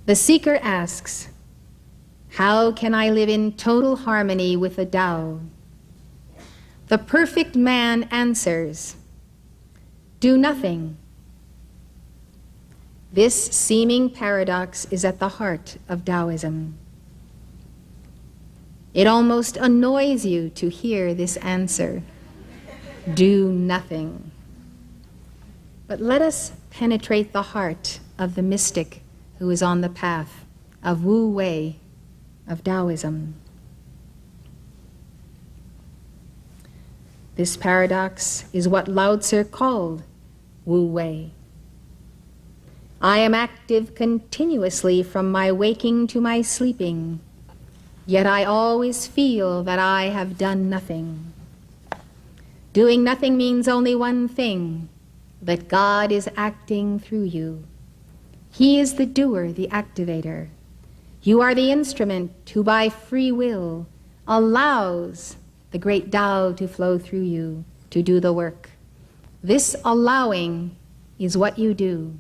The seeker asks, how can I live in total harmony with the Tao? The perfect man answers, do nothing. This seeming paradox is at the heart of Taoism. It almost annoys you to hear this answer, do nothing. But let us penetrate the heart of the mystic who is on the path of Wu Wei, of Taoism. This paradox is what Lao Tzu called Wu Wei. I am active continuously from my waking to my sleeping, yet I always feel that I have done nothing. Doing nothing means only one thing, that God is acting through you. He is the doer, the activator. You are the instrument who by free will allows the great Tao to flow through you to do the work. This allowing is what you do,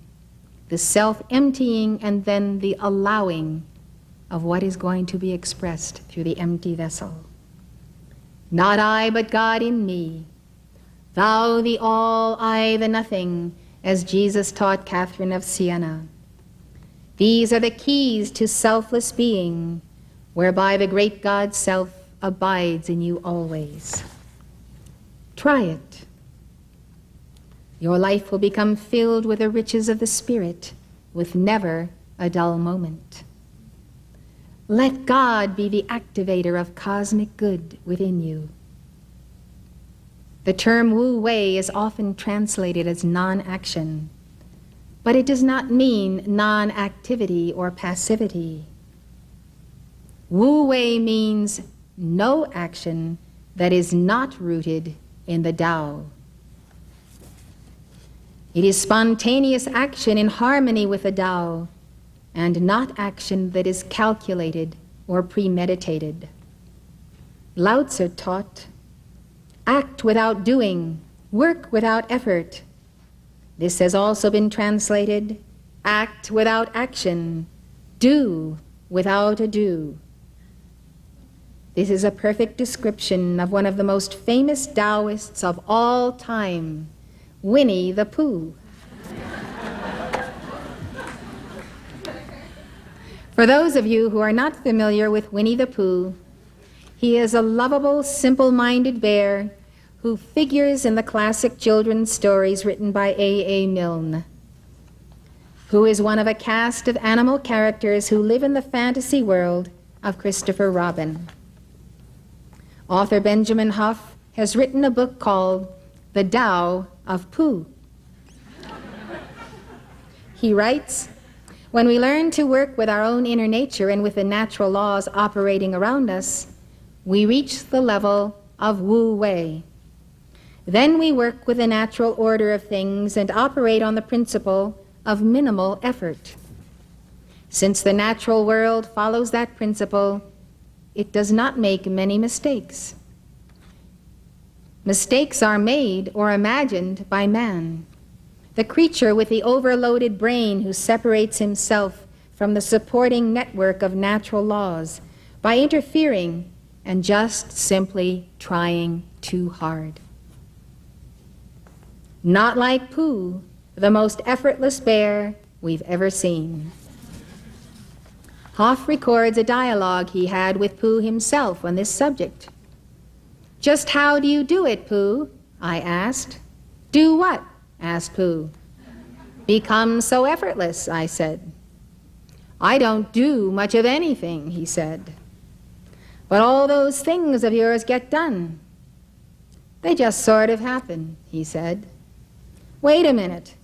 the self-emptying and then the allowing of what is going to be expressed through the empty vessel. Not I, but God in me. Thou the all, I the nothing, as Jesus taught Catherine of Siena. These are the keys to selfless being, whereby the great God Self abides in you always. Try it. Your life will become filled with the riches of the Spirit, with never a dull moment. Let God be the activator of cosmic good within you. The term Wu Wei is often translated as non-action, but it does not mean non-activity or passivity. Wu Wei means no action that is not rooted in the Tao. It is spontaneous action in harmony with the Tao, and not action that is calculated or premeditated. Lao Tzu taught, act without doing, work without effort. This has also been translated, act without action, do without ado. This is a perfect description of one of the most famous Taoists of all time, Winnie the Pooh. For those of you who are not familiar with Winnie the Pooh, he is a lovable, simple-minded bear who figures in the classic children's stories written by A.A. Milne, who is one of a cast of animal characters who live in the fantasy world of Christopher Robin. Author Benjamin Huff has written a book called The Tao of Pooh. He writes, when we learn to work with our own inner nature and with the natural laws operating around us, we reach the level of Wu Wei. Then we work with the natural order of things and operate on the principle of minimal effort. Since the natural world follows that principle, it does not make many mistakes. Mistakes are made or imagined by man, the creature with the overloaded brain who separates himself from the supporting network of natural laws by interfering and just simply trying too hard. Not like Pooh, the most effortless bear we've ever seen. Hoff records a dialogue he had with Pooh himself on this subject. Just how do you do it, Pooh? I asked. Do what? Asked Pooh. Become so effortless, I said. I don't do much of anything, he said. But all those things of yours get done. They just sort of happen, he said. Wait a minute.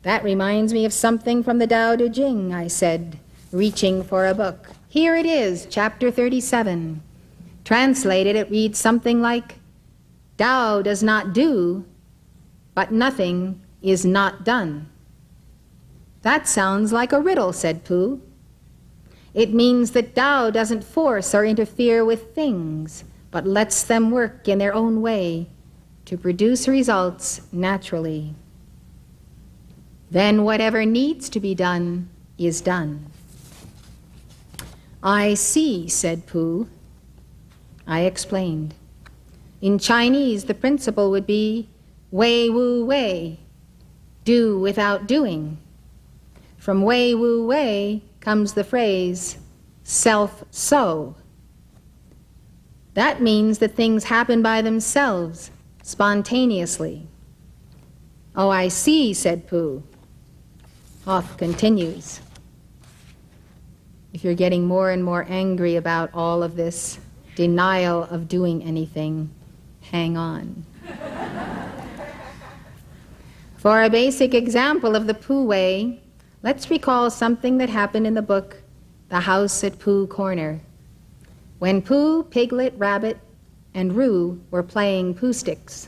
That reminds me of something from the Tao Te Ching, I said, reaching for a book. Here it is, chapter 37. Translated, it reads something like, Tao does not do, but nothing is not done. That sounds like a riddle, said Pooh. It means that Tao doesn't force or interfere with things, but lets them work in their own way to produce results naturally. Then whatever needs to be done is done. I see, said Pooh. I explained. In Chinese, the principle would be wei wu wei, do without doing. From wei wu wei comes the phrase self-so. That means that things happen by themselves, spontaneously. Oh, I see, said Pooh. Hoff continues. If you're getting more and more angry about all of this denial of doing anything, hang on. For a basic example of the Pooh way, let's recall something that happened in the book, The House at Pooh Corner, when Pooh, Piglet, Rabbit, and Roo were playing Pooh sticks.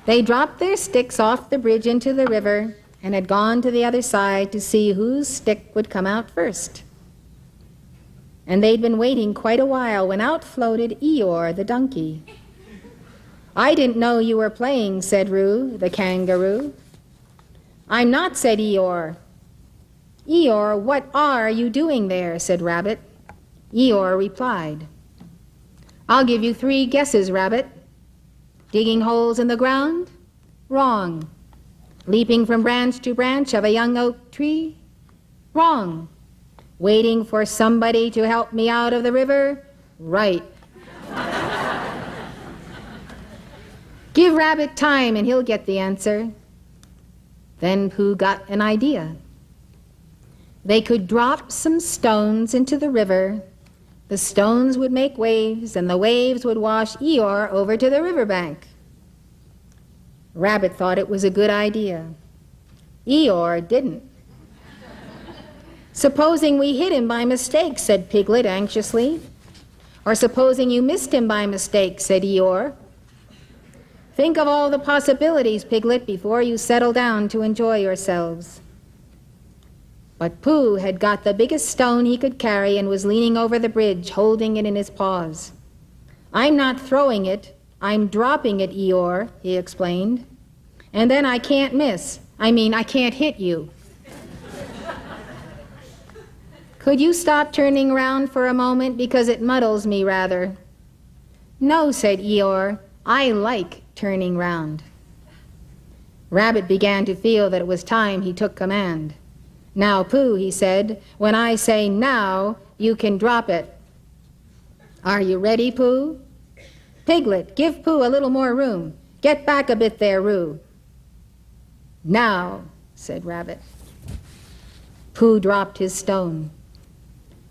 They dropped their sticks off the bridge into the river and had gone to the other side to see whose stick would come out first. And they'd been waiting quite a while when out floated Eeyore the donkey. I didn't know you were playing, said Roo, the kangaroo. I'm not, said Eeyore. Eeyore, what are you doing there, said Rabbit. Eeyore replied, I'll give you 3 guesses, Rabbit. Digging holes in the ground? Wrong. Leaping from branch to branch of a young oak tree? Wrong. Waiting for somebody to help me out of the river? Right. Give Rabbit time and he'll get the answer. Then Pooh got an idea. They could drop some stones into the river. The stones would make waves, and the waves would wash Eeyore over to the riverbank. Rabbit thought it was a good idea. Eeyore didn't. Supposing we hit him by mistake, said Piglet anxiously. Or supposing you missed him by mistake, said Eeyore. Think of all the possibilities, Piglet, before you settle down to enjoy yourselves. But Pooh had got the biggest stone he could carry and was leaning over the bridge, holding it in his paws. I'm not throwing it, I'm dropping it, Eeyore, he explained. And then I can't miss. I can't hit you. Could you stop turning around for a moment, because it muddles me rather? No, said Eeyore, I like turning round. Rabbit began to feel that it was time he took command. Now, Pooh, he said, when I say now, you can drop it. Are you ready, Pooh? Piglet, give Pooh a little more room. Get back a bit there, Roo. Now, said Rabbit. Pooh dropped his stone.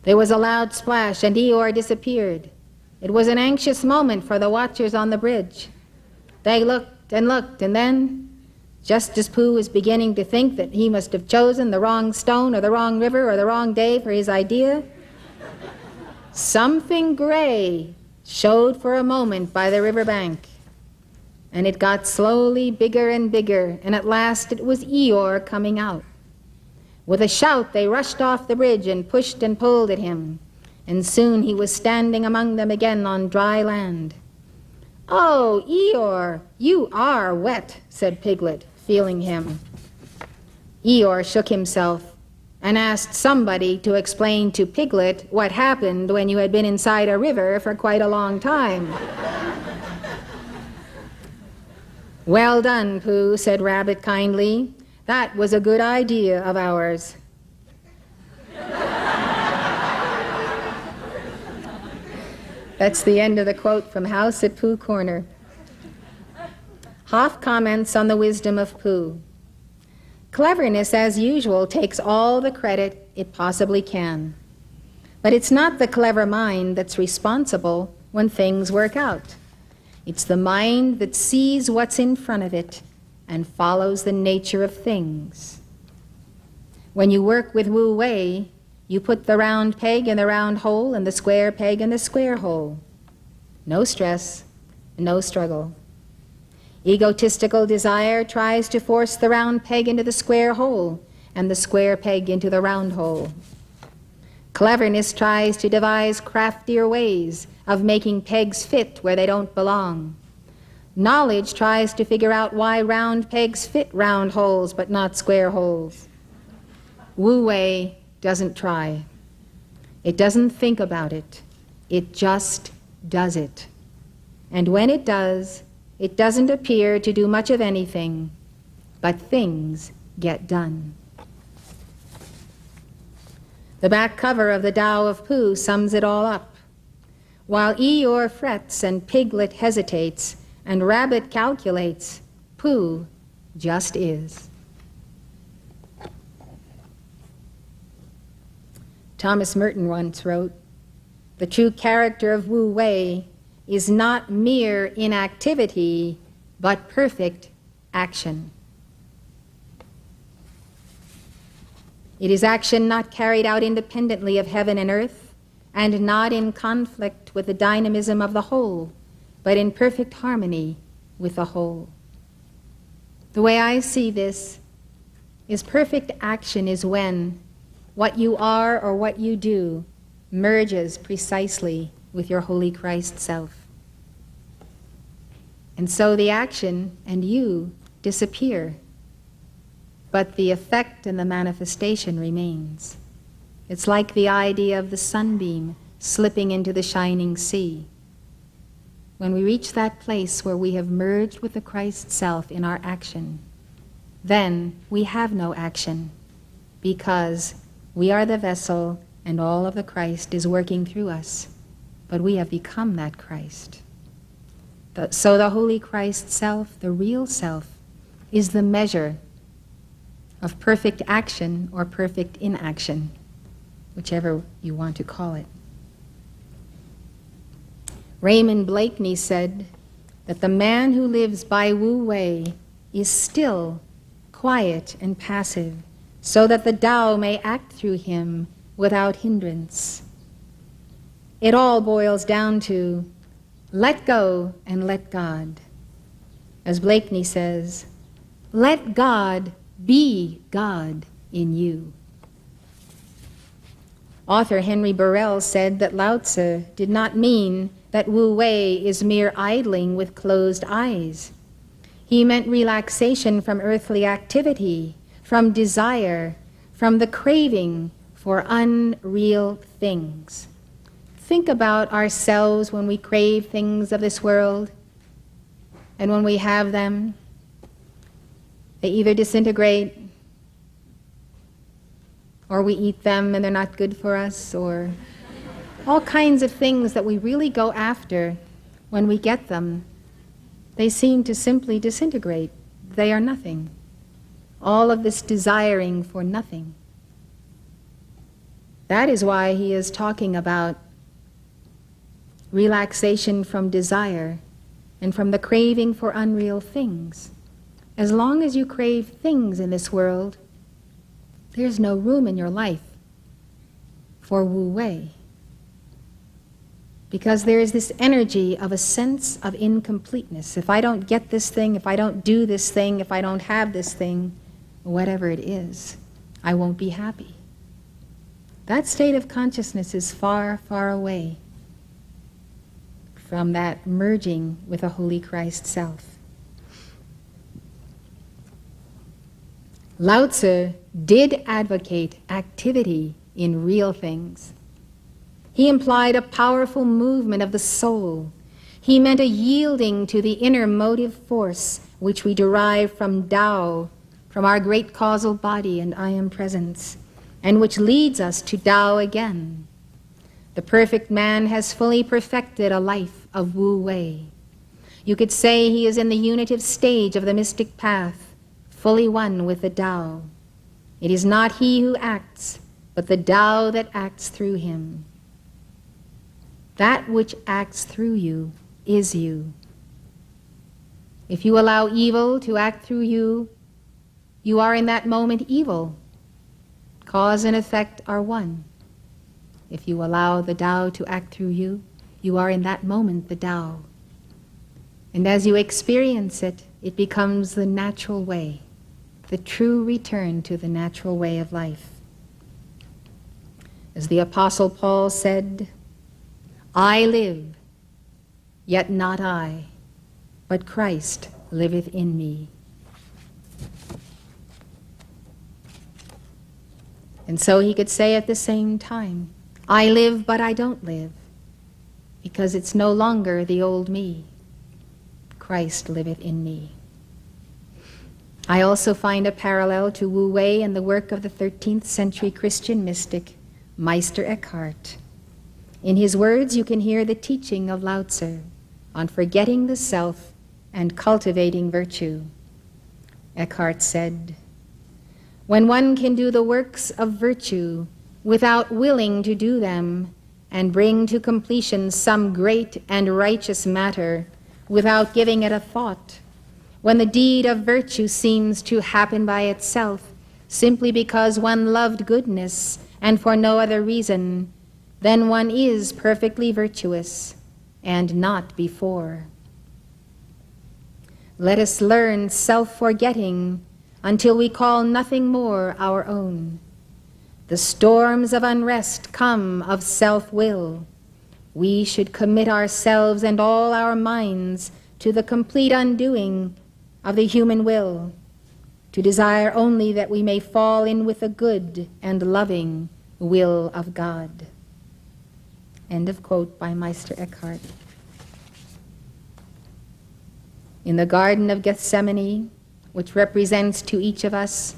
There was a loud splash, and Eeyore disappeared. It was an anxious moment for the watchers on the bridge. They looked, and then, just as Pooh was beginning to think that he must have chosen the wrong stone or the wrong river or the wrong day for his idea, something gray showed for a moment by the river bank, and it got slowly bigger and bigger, and at last it was Eeyore coming out. With a shout, they rushed off the bridge and pushed and pulled at him, and soon he was standing among them again on dry land. Oh, Eeyore, you are wet, said Piglet, feeling him. Eeyore shook himself and asked somebody to explain to Piglet what happened when you had been inside a river for quite a long time. Well done, Pooh, said Rabbit kindly. That was a good idea of ours. That's the end of the quote from House at Pooh Corner. Hoff comments on the wisdom of Pooh. Cleverness, as usual, takes all the credit it possibly can. But it's not the clever mind that's responsible when things work out. It's the mind that sees what's in front of it and follows the nature of things. When you work with Wu Wei, you put the round peg in the round hole and the square peg in the square hole. No stress, no struggle. Egotistical desire tries to force the round peg into the square hole and the square peg into the round hole. Cleverness tries to devise craftier ways of making pegs fit where they don't belong. Knowledge tries to figure out why round pegs fit round holes but not square holes. Wu Wei doesn't try. It doesn't think about it. It just does it. And when it does, it doesn't appear to do much of anything, but things get done. The back cover of the Tao of Pooh sums it all up. While Eeyore frets and Piglet hesitates and Rabbit calculates, Pooh just is. Thomas Merton once wrote, "The true character of Wu Wei is not mere inactivity, but perfect action." It is action not carried out independently of heaven and earth, and not in conflict with the dynamism of the whole, but in perfect harmony with the whole. The way I see this is perfect action is when what you are or what you do merges precisely with your Holy Christ self. And so the action and you disappear, but the effect and the manifestation remains. It's like the idea of the sunbeam slipping into the shining sea. When we reach that place where we have merged with the Christ self in our action, then we have no action, because we are the vessel and all of the Christ is working through us, but we have become that Christ. So the Holy Christ self, the real self, is the measure of perfect action or perfect inaction, whichever you want to call it. Raymond Blakeney said that the man who lives by Wu Wei is still, quiet, and passive, so that the Tao may act through him without hindrance. It all boils down to let go and let God. As Blakeney says, let God be God in you. Author Henry Burrell said that Lao Tzu did not mean that Wu Wei is mere idling with closed eyes. He meant relaxation from earthly activity, from desire, from the craving for unreal things. Think about ourselves when we crave things of this world, and when we have them, they either disintegrate, or we eat them and they're not good for us, or all kinds of things that we really go after. When we get them, they seem to simply disintegrate. They are nothing. All of this desiring for nothing. That is why he is talking about relaxation from desire and from the craving for unreal things. As long as you crave things in this world, there's no room in your life for Wu Wei. Because there is this energy of a sense of incompleteness. If I don't get this thing, if I don't do this thing, if I don't have this thing, whatever it is, I won't be happy. That state of consciousness is far, far away from that merging with a Holy Christ self. Lao Tzu did advocate activity in real things. He implied a powerful movement of the soul. He meant a yielding to the inner motive force which we derive from Tao, from our great causal body and I am presence, and which leads us to Tao again. The perfect man has fully perfected a life of Wu Wei. You could say he is in the unitive stage of the mystic path, fully one with the Tao. It is not he who acts, but the Tao that acts through him. That which acts through you is you. If you allow evil to act through you, you are in that moment evil. Cause and effect are one. If you allow the Tao to act through you, you are in that moment the Tao. And as you experience it, it becomes the natural way, the true return to the natural way of life. As the Apostle Paul said, I live, yet not I, but Christ liveth in me. And so he could say at the same time, I live, but I don't live, because it's no longer the old me. Christ liveth in me. I also find a parallel to Wu Wei in the work of the 13th century Christian mystic, Meister Eckhart. In his words, you can hear the teaching of Lao Tzu on forgetting the self and cultivating virtue. Eckhart said, "When one can do the works of virtue without willing to do them, and bring to completion some great and righteous matter without giving it a thought, when the deed of virtue seems to happen by itself, simply because one loved goodness and for no other reason, then one is perfectly virtuous, and not before." Let us learn self-forgetting until we call nothing more our own. The storms of unrest come of self-will. We should commit ourselves and all our minds to the complete undoing of the human will, to desire only that we may fall in with the good and loving will of God. End of quote by Meister Eckhart. In the Garden of Gethsemane, which represents to each of us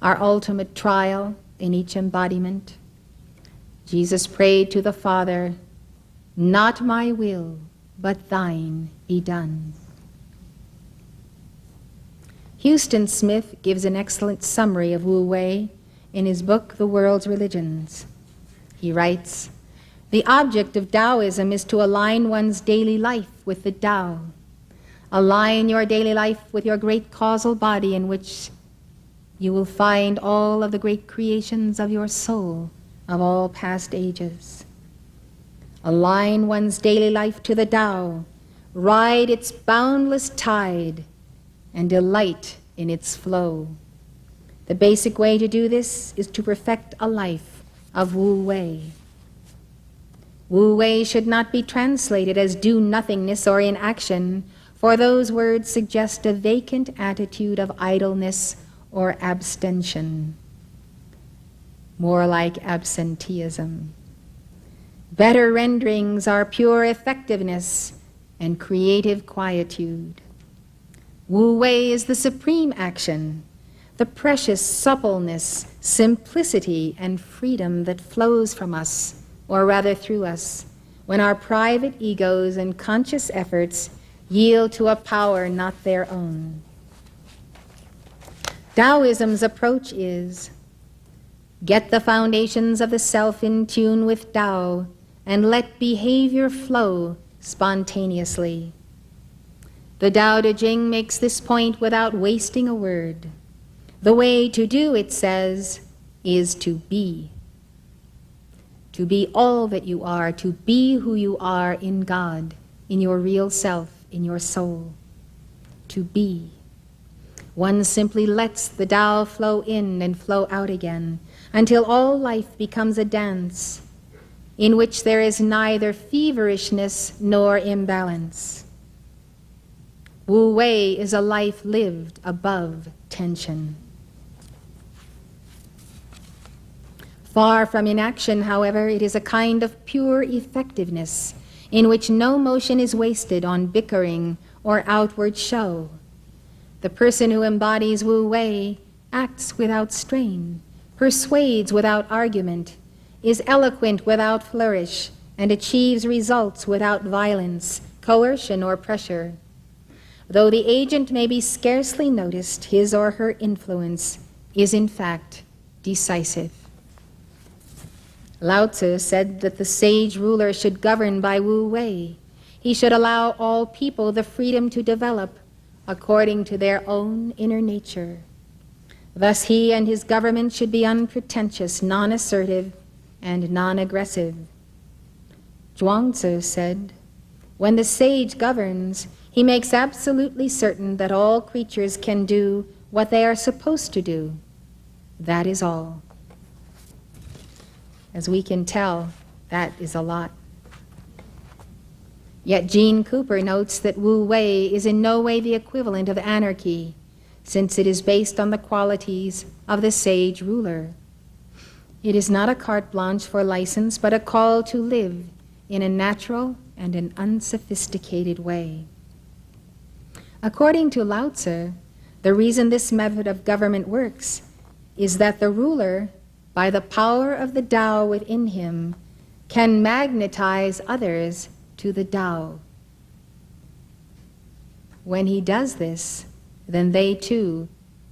our ultimate trial in each embodiment, Jesus prayed to the Father, "Not my will, but thine be done." Houston Smith gives an excellent summary of Wu Wei in his book, The World's Religions. He writes, "The object of Taoism is to align one's daily life with the Tao. Align your daily life with your great causal body, in which you will find all of the great creations of your soul of all past ages. Align one's daily life to the Tao, ride its boundless tide, and delight in its flow. The basic way to do this is to perfect a life of Wu Wei." Wu Wei should not be translated as do-nothingness or inaction, for those words suggest a vacant attitude of idleness or abstention, more like absenteeism. Better renderings are pure effectiveness and creative quietude. Wu Wei is the supreme action, the precious suppleness, simplicity, and freedom that flows from us, or rather through us, when our private egos and conscious efforts yield to a power not their own. Taoism's approach is, get the foundations of the self in tune with Tao and let behavior flow spontaneously. The Tao Te Ching makes this point without wasting a word. The way to do, it says, is to be. To be all that you are, to be who you are in God, in your real self, in your soul. To be. One simply lets the Tao flow in and flow out again, until all life becomes a dance, in which there is neither feverishness nor imbalance. Wu Wei is a life lived above tension. Far from inaction, however, it is a kind of pure effectiveness in which no motion is wasted on bickering or outward show. The person who embodies Wu Wei acts without strain, persuades without argument, is eloquent without flourish, and achieves results without violence, coercion, or pressure. Though the agent may be scarcely noticed, his or her influence is in fact decisive. Lao Tzu said that the sage ruler should govern by Wu Wei. He should allow all people the freedom to develop according to their own inner nature. Thus he and his government should be unpretentious, non-assertive, and non-aggressive. Zhuangzi said, "When the sage governs, he makes absolutely certain that all creatures can do what they are supposed to do. That is all." As we can tell, that is a lot. Yet Gene Cooper notes that Wu Wei is in no way the equivalent of anarchy, since it is based on the qualities of the sage ruler. It is not a carte blanche for license, but a call to live in a natural and an unsophisticated way. According to Lao Tzu, the reason this method of government works is that the ruler, by the power of the Tao within him, can magnetize others to the Tao. When he does this, then they too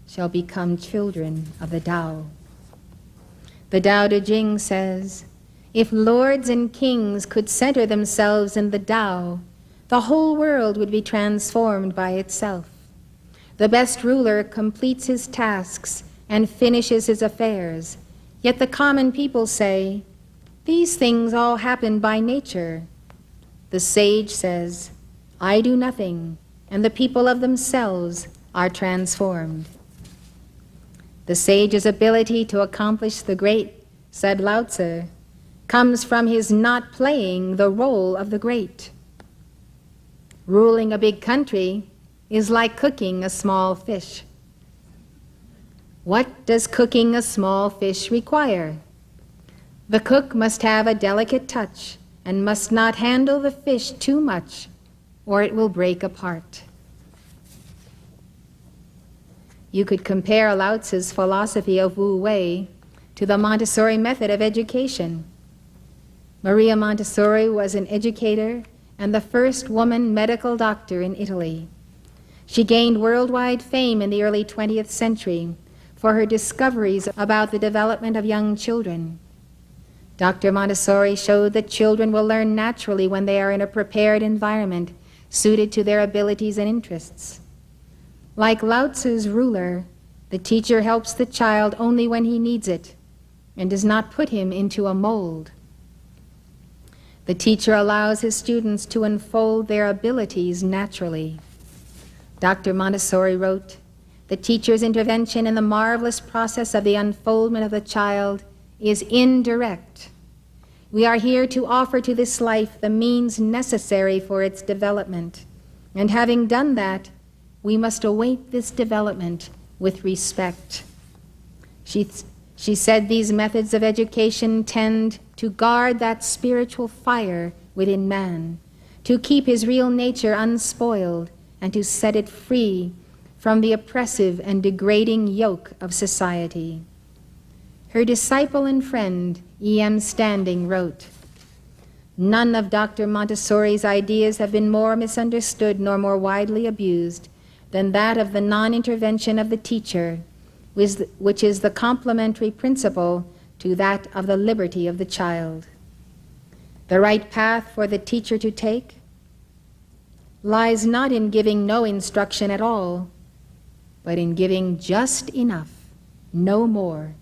shall become children of the Tao. The Tao Te Ching says, if lords and kings could center themselves in the Tao, the whole world would be transformed by itself. The best ruler completes his tasks and finishes his affairs, yet the common people say, these things all happen by nature. The sage says, I do nothing, and the people of themselves are transformed. The sage's ability to accomplish the great, said Lao Tzu, comes from his not playing the role of the great. Ruling a big country is like cooking a small fish. What does cooking a small fish require? The cook must have a delicate touch and must not handle the fish too much, or it will break apart. You could compare Lao Tzu's philosophy of Wu Wei to the Montessori method of education. Maria Montessori was an educator and the first woman medical doctor in Italy. She gained worldwide fame in the early 20th century for her discoveries about the development of young children. Dr. Montessori showed that children will learn naturally when they are in a prepared environment suited to their abilities and interests. Like Lao Tzu's ruler, the teacher helps the child only when he needs it and does not put him into a mold. The teacher allows his students to unfold their abilities naturally. Dr. Montessori wrote, the teacher's intervention in the marvelous process of the unfoldment of the child is indirect. We are here to offer to this life the means necessary for its development, and having done that, we must await this development with respect. She said these methods of education tend to guard that spiritual fire within man, to keep his real nature unspoiled, and to set it free from the oppressive and degrading yoke of society. Her disciple and friend, E.M. Standing, wrote, none of Dr. Montessori's ideas have been more misunderstood nor more widely abused than that of the non-intervention of the teacher, which is the complementary principle to that of the liberty of the child. The right path for the teacher to take lies not in giving no instruction at all, but in giving just enough, no more,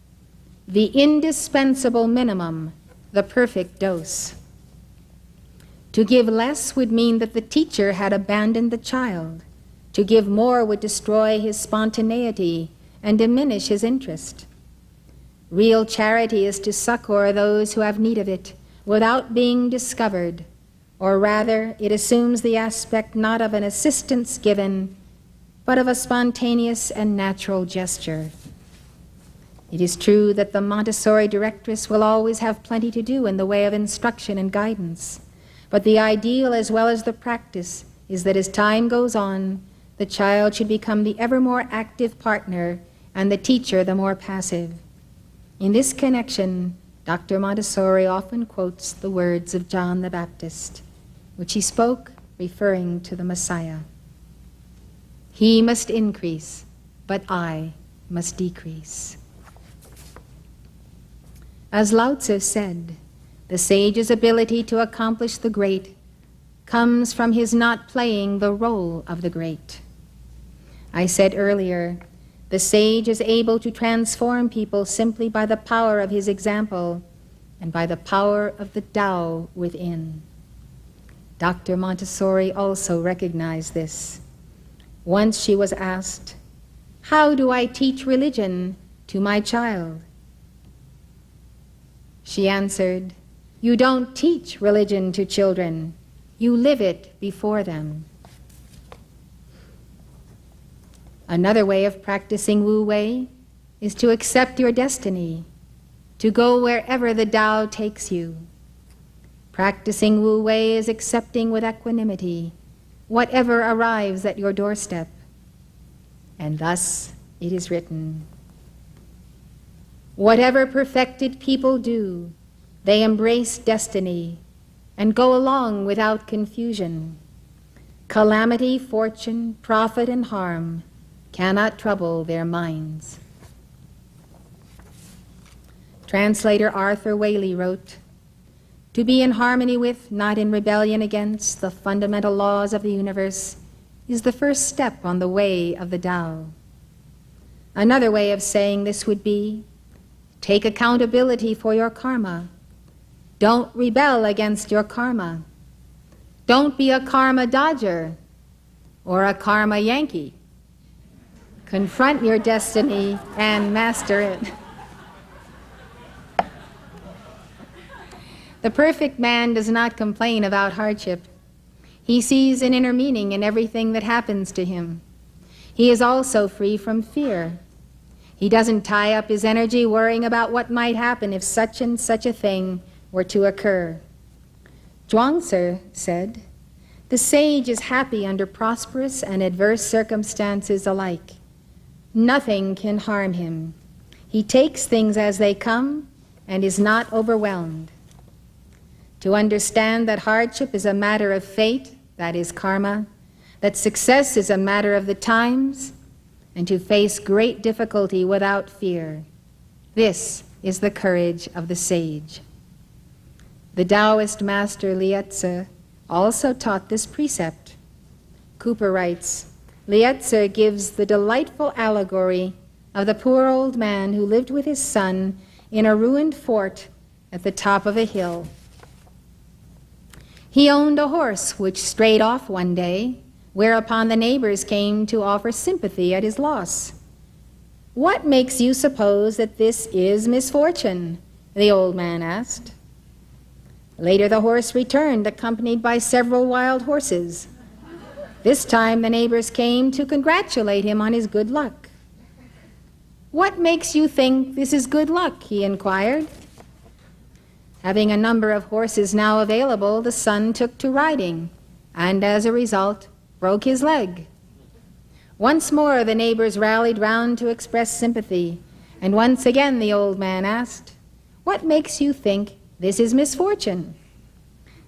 the indispensable minimum, the perfect dose. To give less would mean that the teacher had abandoned the child. To give more would destroy his spontaneity and diminish his interest. Real charity is to succor those who have need of it without being discovered, or rather, it assumes the aspect not of an assistance given, but of a spontaneous and natural gesture. It is true that the Montessori directress will always have plenty to do in the way of instruction and guidance, but the ideal as well as the practice is that as time goes on, the child should become the ever more active partner and the teacher the more passive. In this connection, Dr. Montessori often quotes the words of John the Baptist, which he spoke referring to the Messiah. He must increase, but I must decrease. As Lao Tzu said, the sage's ability to accomplish the great comes from his not playing the role of the great. I said earlier, the sage is able to transform people simply by the power of his example and by the power of the Tao within. Dr. Montessori also recognized this. Once she was asked, "How do I teach religion to my child?" She answered, "You don't teach religion to children, you live it before them." Another way of practicing Wu Wei is to accept your destiny. to go wherever the Tao takes you. Practicing Wu Wei is accepting with equanimity whatever arrives at your doorstep. And thus it is written, whatever perfected people do, they embrace destiny and go along without confusion. Calamity, fortune, profit, and harm cannot trouble their minds. Translator Arthur Waley wrote, to be in harmony with, not in rebellion against, the fundamental laws of the universe is the first step on the way of the Tao. Another way of saying this would be, take accountability for your karma. Don't rebel against your karma. Don't be a karma dodger or a karma Yankee. Confront your destiny and master it. The perfect man does not complain about hardship. He sees an inner meaning in everything that happens to him. He is also free from fear. He doesn't tie up his energy worrying about what might happen if such and such a thing were to occur. Zhuangzi said, the sage is happy under prosperous and adverse circumstances alike. Nothing can harm him. He takes things as they come and is not overwhelmed. To understand that hardship is a matter of fate, that is karma, that success is a matter of the times, and to face great difficulty without fear. This is the courage of the sage. The Taoist master Lietze also taught this precept. Cooper writes, Lietze gives the delightful allegory of the poor old man who lived with his son in a ruined fort at the top of a hill. He owned a horse which strayed off one day, whereupon the neighbors came to offer sympathy at his loss. What makes you suppose that this is misfortune? The old man asked. Later the horse returned, accompanied by several wild horses. This time the neighbors came to congratulate him on his good luck. What makes you think this is good luck? He inquired. Having a number of horses now available, the son took to riding, and as a result, broke his leg. Once more the neighbors rallied round to express sympathy, and once again the old man asked, what makes you think this is misfortune?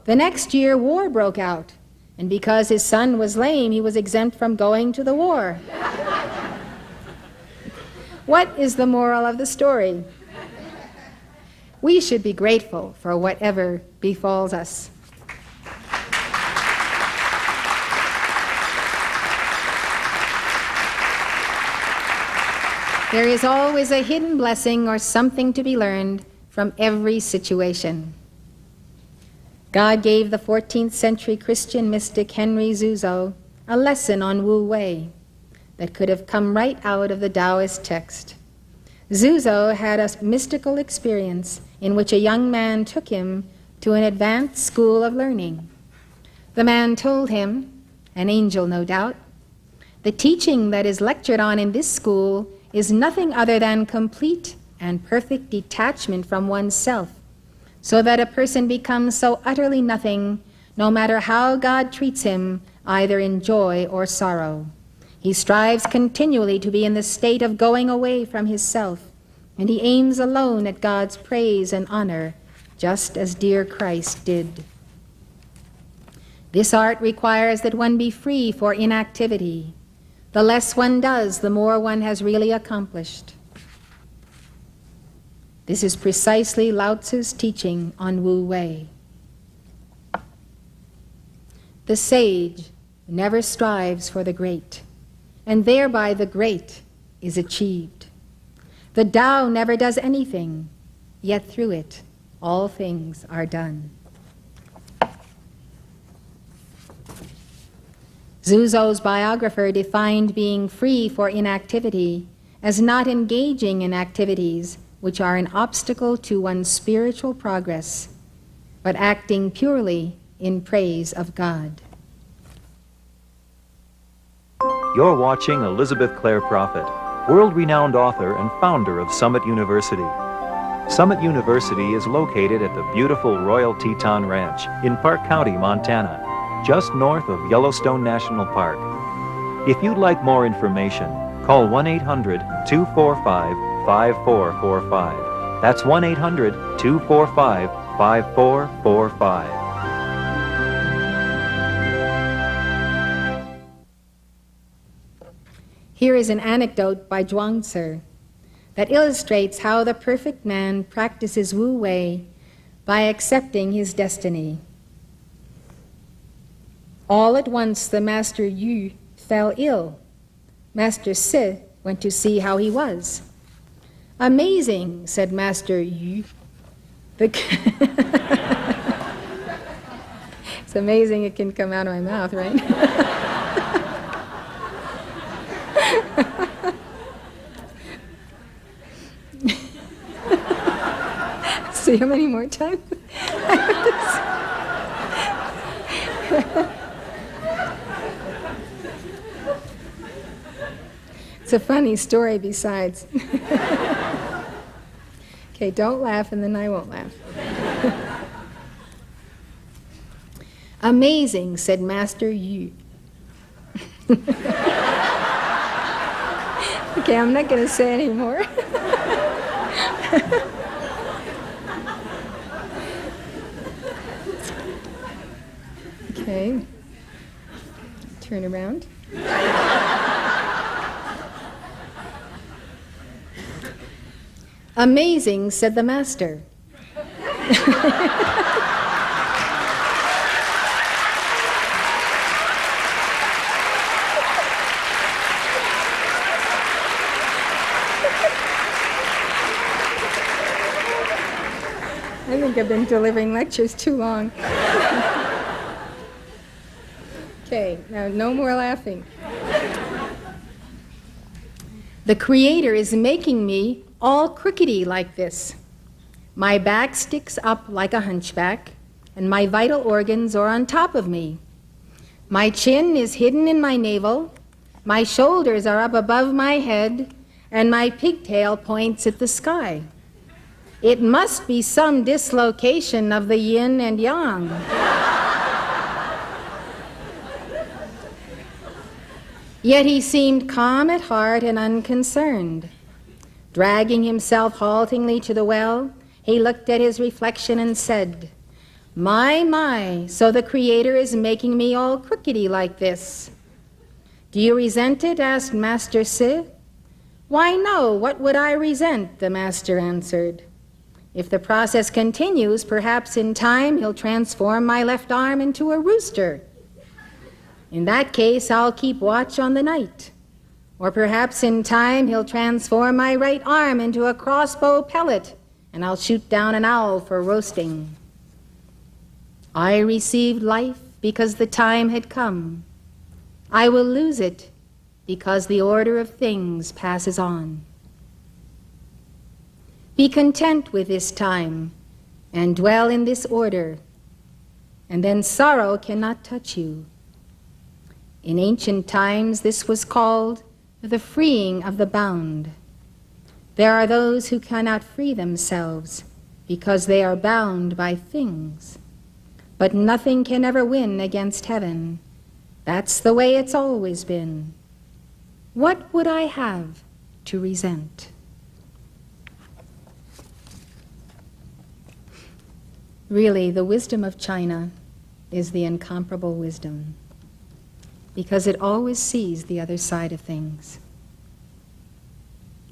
The next year war broke out, and because his son was lame, he was exempt from going to the war. What is the moral of the story? We should be grateful for whatever befalls us. There is always a hidden blessing or something to be learned from every situation. God gave the 14th century Christian mystic Henry Zhuzo a lesson on Wu Wei that could have come right out of the Taoist text. Zhuzo had a mystical experience in which a young man took him to an advanced school of learning. The man told him, an angel no doubt, the teaching that is lectured on in this school is nothing other than complete and perfect detachment from oneself, so that a person becomes so utterly nothing, no matter how God treats him, either in joy or sorrow. He strives continually to be in the state of going away from his self, and he aims alone at God's praise and honor, just as dear Christ did. This art requires that one be free for inactivity. The less one does, the more one has really accomplished. This is precisely Lao Tzu's teaching on Wu Wei. The sage never strives for the great, and thereby the great is achieved. The Tao never does anything, yet through it all things are done. Zhuzo's biographer defined being free for inactivity as not engaging in activities which are an obstacle to one's spiritual progress, but acting purely in praise of God. You're watching Elizabeth Clare Prophet, world-renowned author and founder of Summit University. Summit University is located at the beautiful Royal Teton Ranch in Park County, Montana, just north of Yellowstone National Park. If you'd like more information, call 1-800-245-5445. That's 1-800-245-5445. Here is an anecdote by Zhuangzi that illustrates how the perfect man practices Wu Wei by accepting his destiny. All at once the Master Yu fell ill. Master Si went to see how he was. "Amazing," said Master Yu. It's amazing it can come out of my mouth, right? See how many more times? It's a funny story besides. Okay, don't laugh and then I won't laugh. "Amazing," said Master Yu. Okay, I'm not going to say any more. Okay, turn around. "Amazing," said the Master. I think I've been delivering lectures too long. Okay, now no more laughing. "The Creator is making me all crookedy like this. My back sticks up like a hunchback, and my vital organs are on top of me. My chin is hidden in my navel, my shoulders are up above my head, and my pigtail points at the sky. It must be some dislocation of the yin and yang." Yet he seemed calm at heart and unconcerned. Dragging himself haltingly to the well, he looked at his reflection and said, My, so the Creator is making me all crookedy like this." "Do you resent it?" asked Master Si. "Why, no, what would I resent?" the Master answered. "If the process continues, perhaps in time he'll transform my left arm into a rooster. In that case, I'll keep watch on the night. Or perhaps in time he'll transform my right arm into a crossbow pellet, and I'll shoot down an owl for roasting. I received life because the time had come. I will lose it because the order of things passes on. Be content with this time and dwell in this order, and then sorrow cannot touch you. In ancient times, this was called the freeing of the bound. There are those who cannot free themselves because they are bound by things. But nothing can ever win against heaven. That's the way it's always been. What would I have to resent? Really, the wisdom of China is the incomparable wisdom, because it always sees the other side of things.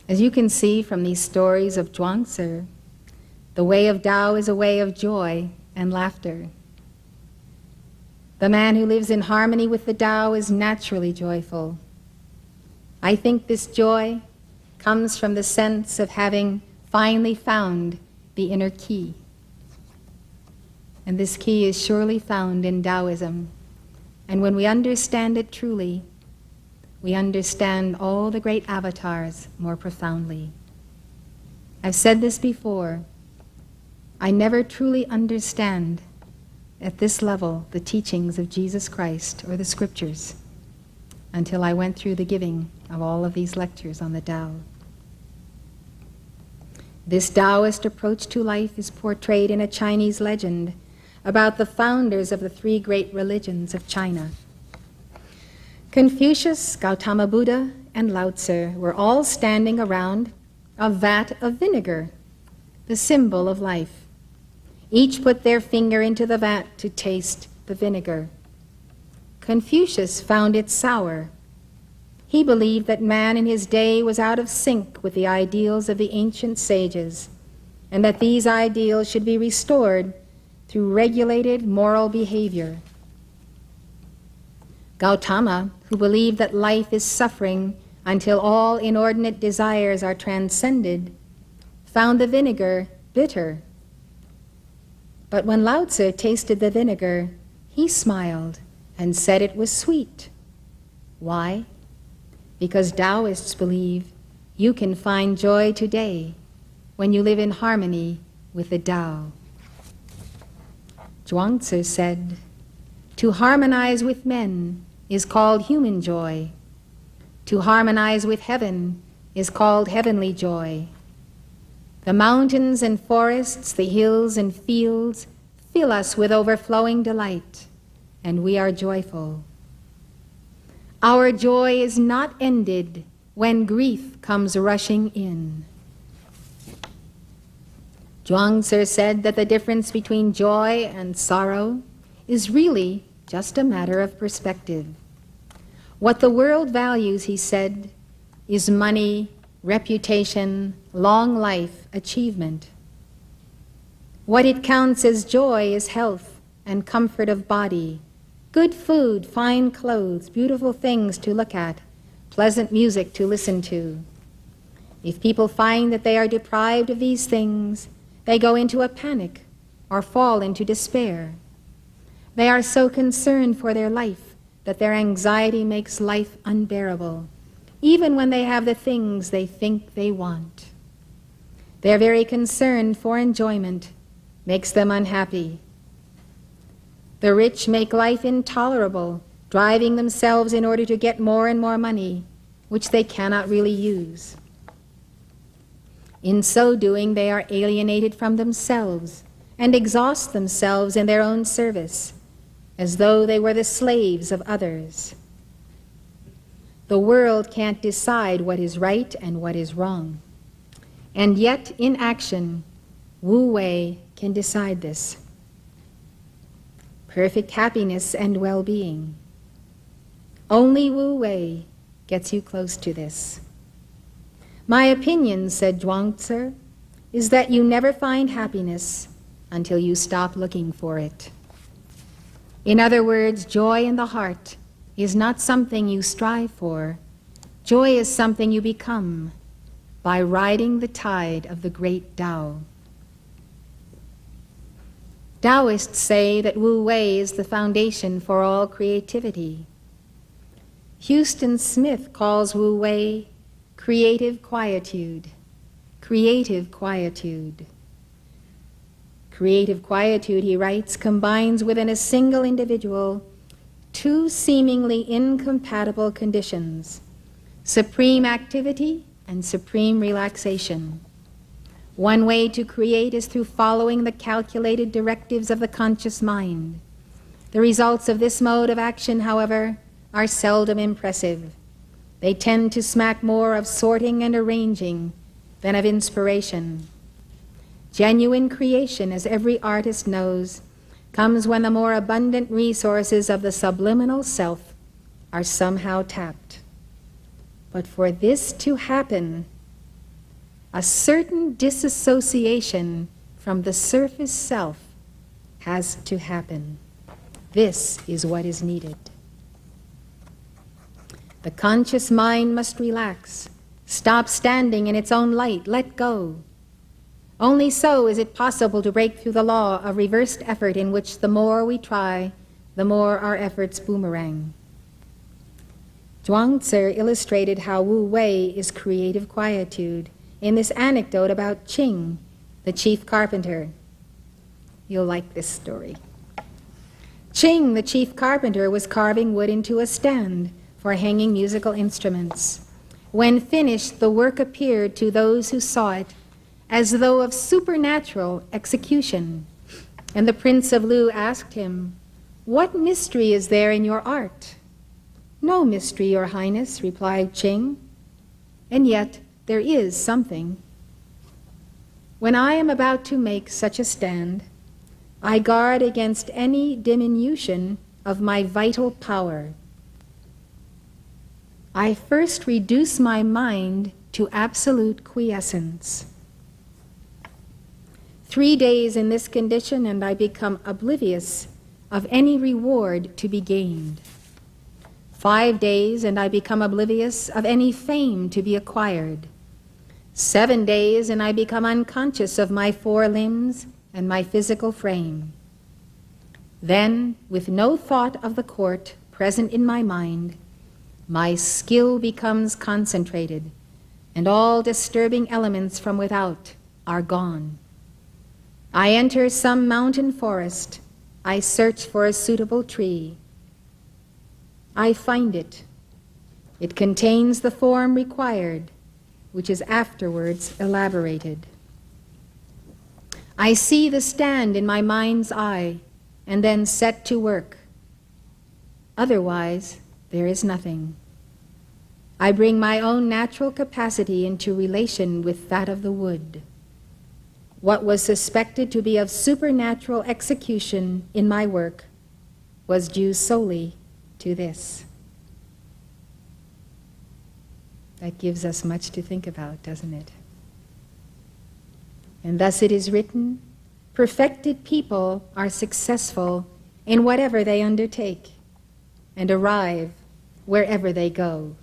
As you can see from these stories of Zhuangzi, the way of Tao is a way of joy and laughter. The man who lives in harmony with the Tao is naturally joyful. I think this joy comes from the sense of having finally found the inner key. And this key is surely found in Taoism. And when we understand it truly, we understand all the great avatars more profoundly. I've said this before. I never truly understand at this level the teachings of Jesus Christ or the scriptures until I went through the giving of all of these lectures on the Tao. This Taoist approach to life is portrayed in a Chinese legend about the founders of the three great religions of China. Confucius, Gautama Buddha, and Lao Tzu were all standing around a vat of vinegar, the symbol of life. Each put their finger into the vat to taste the vinegar. Confucius found it sour. He believed that man in his day was out of sync with the ideals of the ancient sages, and that these ideals should be restored through regulated moral behavior. Gautama, who believed that life is suffering until all inordinate desires are transcended, found the vinegar bitter. But when Lao Tzu tasted the vinegar, he smiled and said it was sweet. Why? Because Taoists believe you can find joy today when you live in harmony with the Tao. Zhuangzi said, "To harmonize with men is called human joy. To harmonize with heaven is called heavenly joy. The mountains and forests, the hills and fields fill us with overflowing delight, and we are joyful. Our joy is not ended when grief comes rushing in." Zhuangzi said that the difference between joy and sorrow is really just a matter of perspective. What the world values, he said, is money, reputation, long life, achievement. What it counts as joy is health and comfort of body, good food, fine clothes, beautiful things to look at, pleasant music to listen to. If people find that they are deprived of these things, they go into a panic or fall into despair. They are so concerned for their life that their anxiety makes life unbearable, even when they have the things they think they want. Their very concern for enjoyment makes them unhappy. The rich make life intolerable, driving themselves in order to get more and more money, which they cannot really use. In so doing, they are alienated from themselves and exhaust themselves in their own service, as though they were the slaves of others. The world can't decide what is right and what is wrong. And yet, in action, Wu Wei can decide this. Perfect happiness and well-being. Only Wu Wei gets you close to this. My opinion, said Zhuangzi, is that you never find happiness until you stop looking for it. In other words, joy in the heart is not something you strive for. Joy is something you become by riding the tide of the great Tao. Taoists say that Wu Wei is the foundation for all creativity. Houston Smith calls Wu Wei creative quietude. Creative quietude. Creative quietude, he writes, combines within a single individual two seemingly incompatible conditions: supreme activity and supreme relaxation. One way to create is through following the calculated directives of the conscious mind. The results of this mode of action, however, are seldom impressive. They tend to smack more of sorting and arranging than of inspiration. Genuine creation, as every artist knows, comes when the more abundant resources of the subliminal self are somehow tapped. But for this to happen, a certain disassociation from the surface self has to happen. This is what is needed. The conscious mind must relax, stop standing in its own light, let go. Only so is it possible to break through the law of reversed effort, in which the more we try, the more our efforts boomerang. Zhuangzi illustrated how Wu Wei is creative quietude in this anecdote about Qing, the chief carpenter. You'll like this story. Qing, the chief carpenter, was carving wood into a stand for hanging musical instruments. When finished, the work appeared to those who saw it as though of supernatural execution. And the Prince of Lu asked him, "What mystery is there in your art?" "No mystery, Your Highness," replied Qing. "And yet there is something. When I am about to make such a stand, I guard against any diminution of my vital power. I first reduce my mind to absolute quiescence. 3 days in this condition, and I become oblivious of any reward to be gained. 5 days, and I become oblivious of any fame to be acquired. 7 days, and I become unconscious of my 4 limbs and my physical frame. Then, with no thought of the court present in my mind, my skill becomes concentrated, and all disturbing elements from without are gone. I enter some mountain forest. I search for a suitable tree. I find it. It contains the form required, which is afterwards elaborated. I see the stand in my mind's eye, and then set to work. Otherwise, there is nothing. I bring my own natural capacity into relation with that of the wood. What was suspected to be of supernatural execution in my work was due solely to this. That gives us much to think about, doesn't it? And thus it is written, perfected people are successful in whatever they undertake and arrive wherever they go.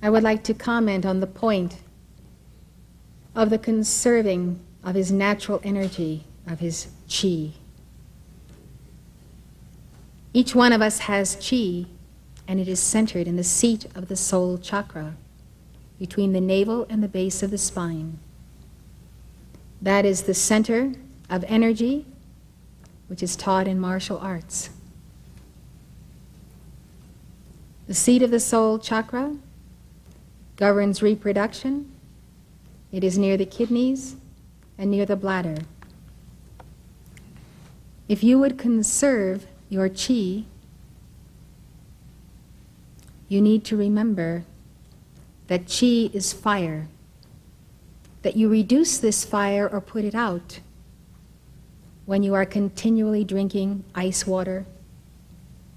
I would like to comment on the point of the conserving of his natural energy, of his qi. Each one of us has qi, and it is centered in the seat of the soul chakra, between the navel and the base of the spine. That is the center of energy, which is taught in martial arts. The seat of the soul chakra governs reproduction. It is near the kidneys and near the bladder. If you would conserve your qi, you need to remember that qi is fire, that you reduce this fire or put it out when you are continually drinking ice water,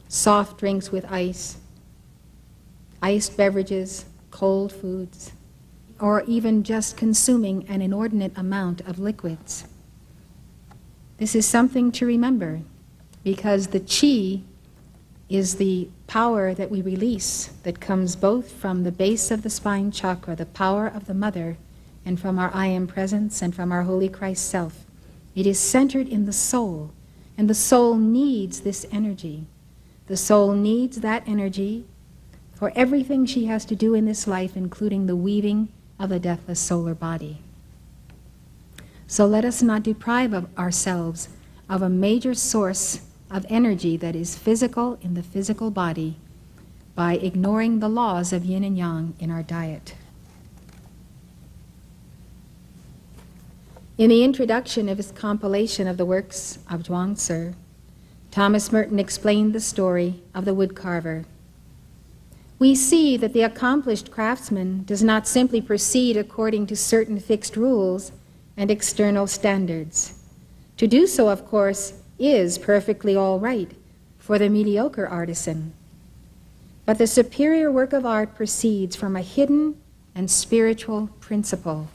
soft drinks with ice, iced beverages, cold foods, or even just consuming an inordinate amount of liquids. This is something to remember, because the qi is the power that we release that comes both from the base of the spine chakra, the power of the mother, and from our I am presence and from our Holy Christ self. It is centered in the soul, and the soul needs this energy. The soul needs that energy for everything she has to do in this life, including the weaving of the deathless solar body. So let us not deprive ourselves of a major source of energy that is physical in the physical body by ignoring the laws of yin and yang in our diet. In the introduction of his compilation of the works of Zhuangzi, Thomas Merton explained the story of the woodcarver. We see that the accomplished craftsman does not simply proceed according to certain fixed rules and external standards. To do so, of course, is perfectly all right for the mediocre artisan. But the superior work of art proceeds from a hidden and spiritual principle.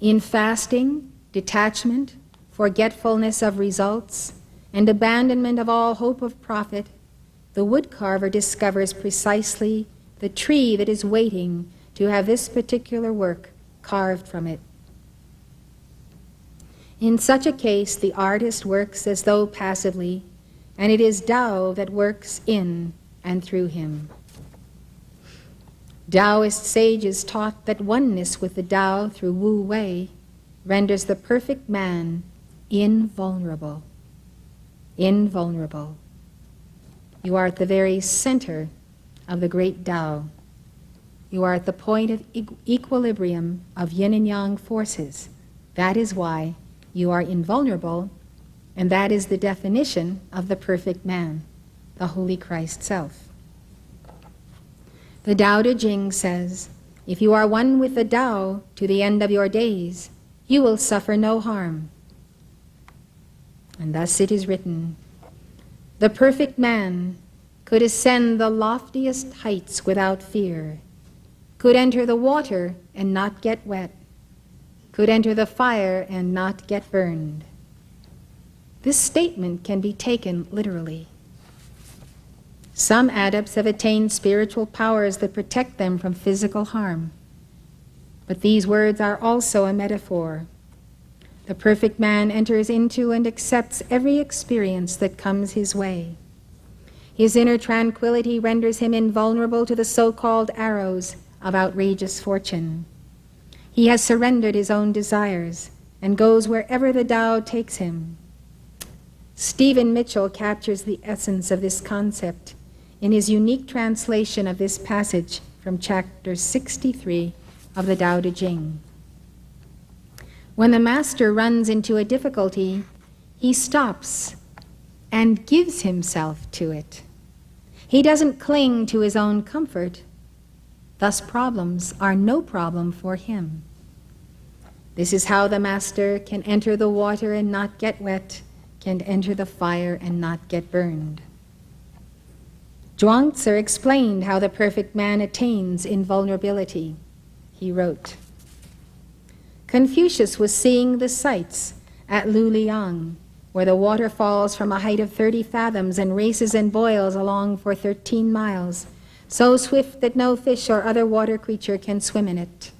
In fasting, detachment, forgetfulness of results, and abandonment of all hope of profit, the woodcarver discovers precisely the tree that is waiting to have this particular work carved from it. In such a case, the artist works as though passively, and it is Tao that works in and through him. Taoist sages taught that oneness with the Tao through Wu Wei renders the perfect man invulnerable. Invulnerable. You are at the very center of the great Tao You are at the point of equilibrium of yin and yang forces. That is why you are invulnerable, and that is the definition of the perfect man, the Holy Christ Self. The Tao Te Ching says, if you are one with the Tao to the end of your days, you will suffer no harm. And thus it is written, the perfect man could ascend the loftiest heights without fear, could enter the water and not get wet, could enter the fire and not get burned. This statement can be taken literally. Some adepts have attained spiritual powers that protect them from physical harm. But these words are also a metaphor. The perfect man enters into and accepts every experience that comes his way. His inner tranquility renders him invulnerable to the so-called arrows of outrageous fortune. He has surrendered his own desires and goes wherever the Tao takes him. Stephen Mitchell captures the essence of this concept in his unique translation of this passage from chapter 63 of the Tao Te Ching. When the master runs into a difficulty, he stops and gives himself to it. He doesn't cling to his own comfort. Thus problems are no problem for him. This is how the master can enter the water and not get wet, can enter the fire and not get burned. Zhuangzi explained how the perfect man attains invulnerability. He wrote, Confucius was seeing the sights at Luliang, where the water falls from a height of 30 fathoms and races and boils along for 13 miles, so swift that no fish or other water creature can swim in it.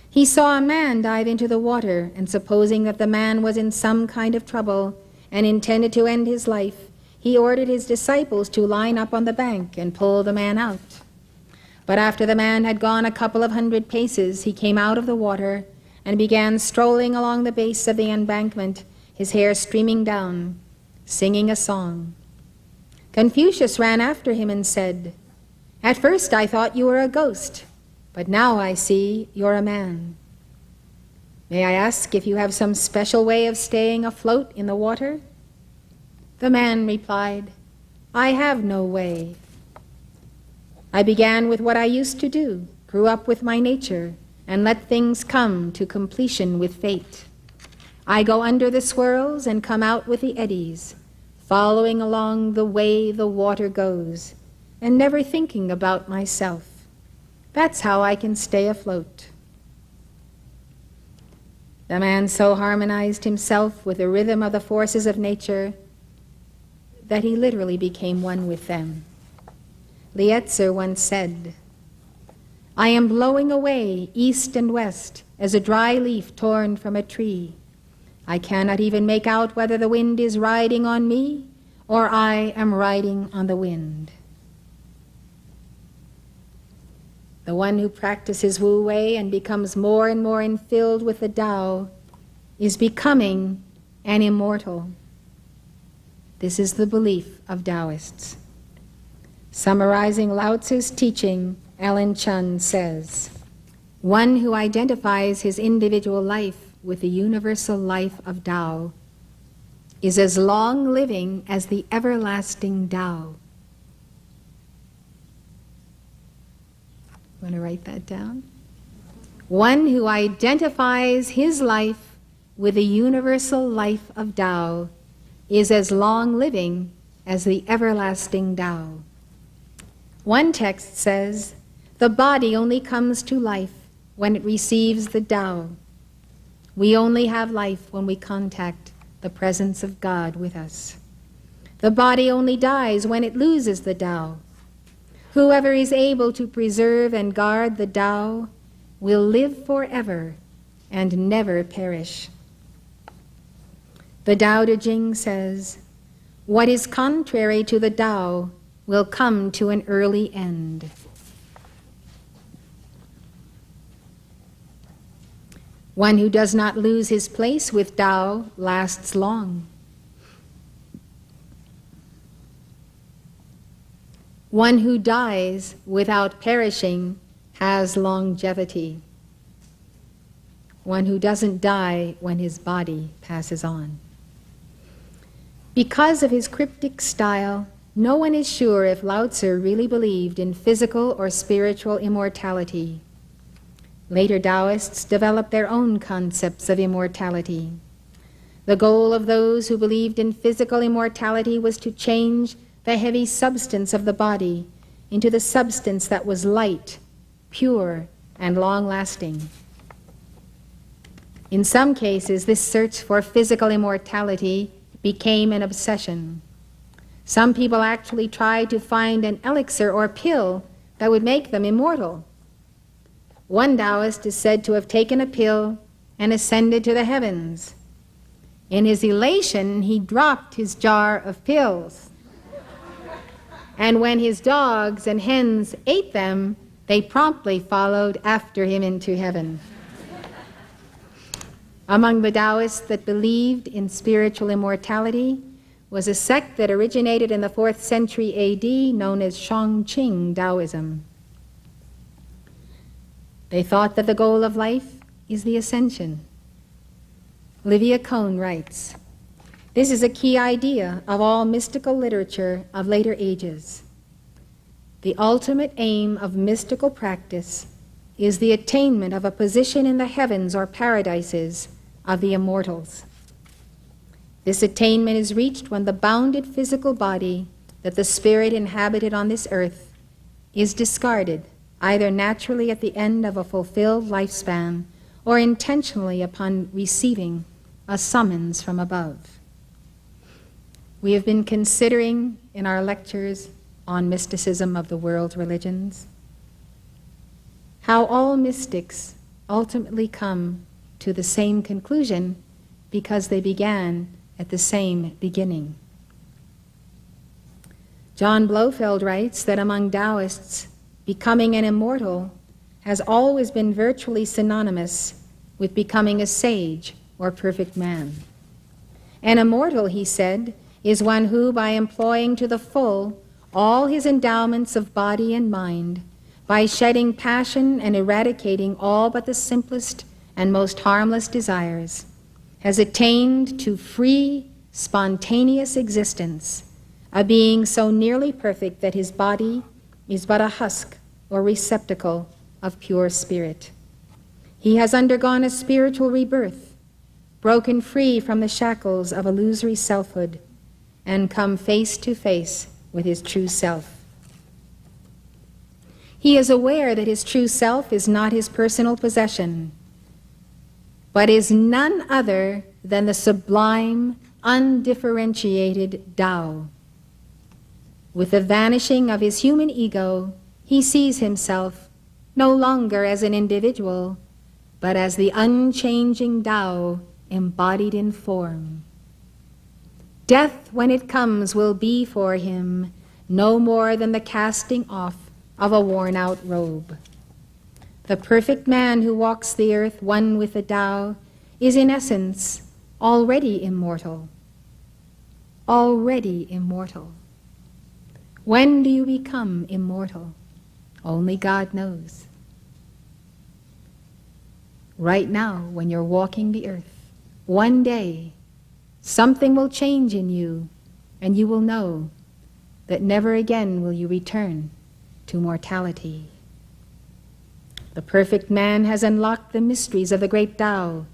He saw a man dive into the water, and supposing that the man was in some kind of trouble and intended to end his life, he ordered his disciples to line up on the bank and pull the man out. But after the man had gone a couple of 100 paces, he came out of the water and began strolling along the base of the embankment, his hair streaming down, singing a song. Confucius ran after him and said, At first I thought you were a ghost, but now I see you're a man. May I ask if you have some special way of staying afloat in the water? The man replied, I have no way. I began with what I used to do, grew up with my nature, and let things come to completion with fate. I go under the swirls and come out with the eddies, following along the way the water goes, and never thinking about myself. That's how I can stay afloat. The man so harmonized himself with the rhythm of the forces of nature that he literally became one with them. Lietzer once said, I am blowing away east and west as a dry leaf torn from a tree. I cannot even make out whether the wind is riding on me or I am riding on the wind. The one who practices Wu Wei and becomes more and more infilled with the Tao is becoming an immortal. This is the belief of Taoists. Summarizing Lao Tzu's teaching, Alan Chun says, one who identifies his individual life with the universal life of Tao is as long living as the everlasting Tao. Want to write that down? One who identifies his life with the universal life of Tao is as long living as the everlasting Tao. One text says, the body only comes to life when it receives the Tao. We only have life when we contact the presence of God with us. The body only dies when it loses the Tao. Whoever is able to preserve and guard the Tao will live forever and never perish. The Tao Te Ching says, what is contrary to the Tao will come to an early end. One who does not lose his place with Tao lasts long. One who dies without perishing has longevity. One who doesn't die when his body passes on. Because of his cryptic style, no one is sure if Lao Tzu really believed in physical or spiritual immortality. Later Taoists developed their own concepts of immortality. The goal of those who believed in physical immortality was to change the heavy substance of the body into the substance that was light, pure, and long-lasting. In some cases, this search for physical immortality became an obsession. Some people actually tried to find an elixir or pill that would make them immortal. One Taoist is said to have taken a pill and ascended to the heavens. In his elation, he dropped his jar of pills. And when his dogs and hens ate them, they promptly followed after him into heaven. Among the Taoists that believed in spiritual immortality was a sect that originated in the 4th century A.D. known as Shangqing Taoism. They thought that the goal of life is the ascension. Livia Cohn writes, "This is a key idea of all mystical literature of later ages. The ultimate aim of mystical practice is the attainment of a position in the heavens or paradises of the immortals. This attainment is reached when the bounded physical body that the spirit inhabited on this earth is discarded, either naturally at the end of a fulfilled lifespan or intentionally upon receiving a summons from above." We have been considering in our lectures on mysticism of the world's religions how all mystics ultimately come to the same conclusion because they began at the same beginning. John Blofeld writes that among Taoists, becoming an immortal has always been virtually synonymous with becoming a sage or perfect man. An immortal, he said, is one who, by employing to the full all his endowments of body and mind, by shedding passion and eradicating all but the simplest and most harmless desires, has attained to free, spontaneous existence, a being so nearly perfect that his body is but a husk or receptacle of pure spirit. He has undergone a spiritual rebirth, broken free from the shackles of illusory selfhood, and come face to face with his true self. He is aware that his true self is not his personal possession, but is none other than the sublime, undifferentiated Tao. With the vanishing of his human ego, he sees himself no longer as an individual, but as the unchanging Tao embodied in form. Death, when it comes, will be for him no more than the casting off of a worn-out robe. The perfect man who walks the earth one with the Tao is in essence already immortal. Already immortal. When do you become immortal? Only God knows. Right now, when you're walking the earth, one day, something will change in you, and you will know that never again will you return to mortality. The perfect man has unlocked the mysteries of the great Tao.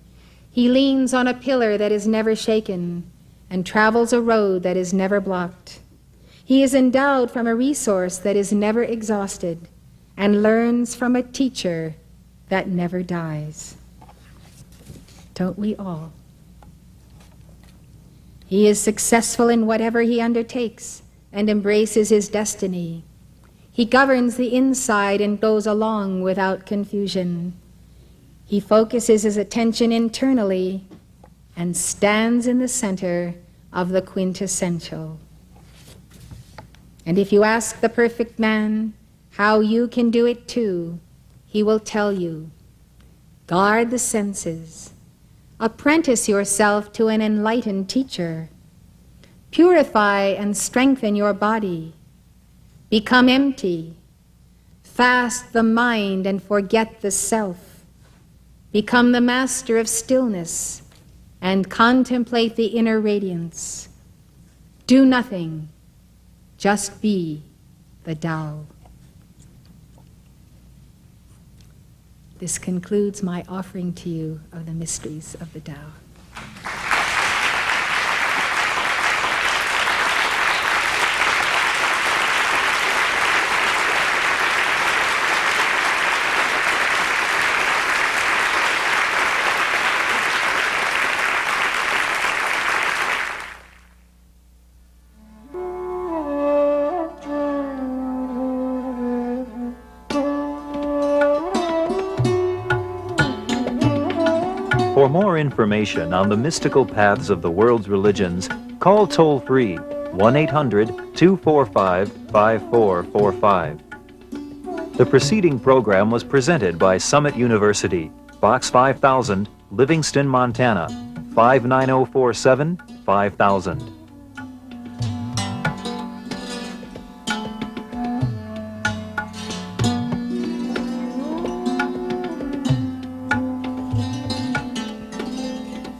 He leans on a pillar that is never shaken and travels a road that is never blocked. He is endowed from a resource that is never exhausted and learns from a teacher that never dies. Don't we all? He is successful in whatever he undertakes and embraces his destiny. He governs the inside and goes along without confusion. He focuses his attention internally and stands in the center of the quintessential. And if you ask the perfect man how you can do it too, he will tell you, guard the senses, apprentice yourself to an enlightened teacher, purify and strengthen your body, Become empty. Fast the mind and forget the self. Become the master of stillness and contemplate the inner radiance. Do nothing, just be the TAO. This concludes my offering to you of the mysteries of the TAO. For more information on the mystical paths of the world's religions, call toll-free 1-800-245-5445. The preceding program was presented by Summit University, Box 5000, Livingston, Montana, 59047 5000.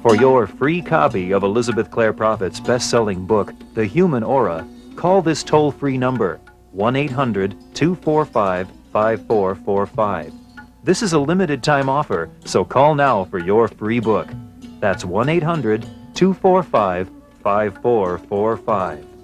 For your free copy of Elizabeth Clare Prophet's best-selling book, The Human Aura, call this toll-free number, 1-800-245-5445. This is a limited-time offer, so call now for your free book. That's 1-800-245-5445.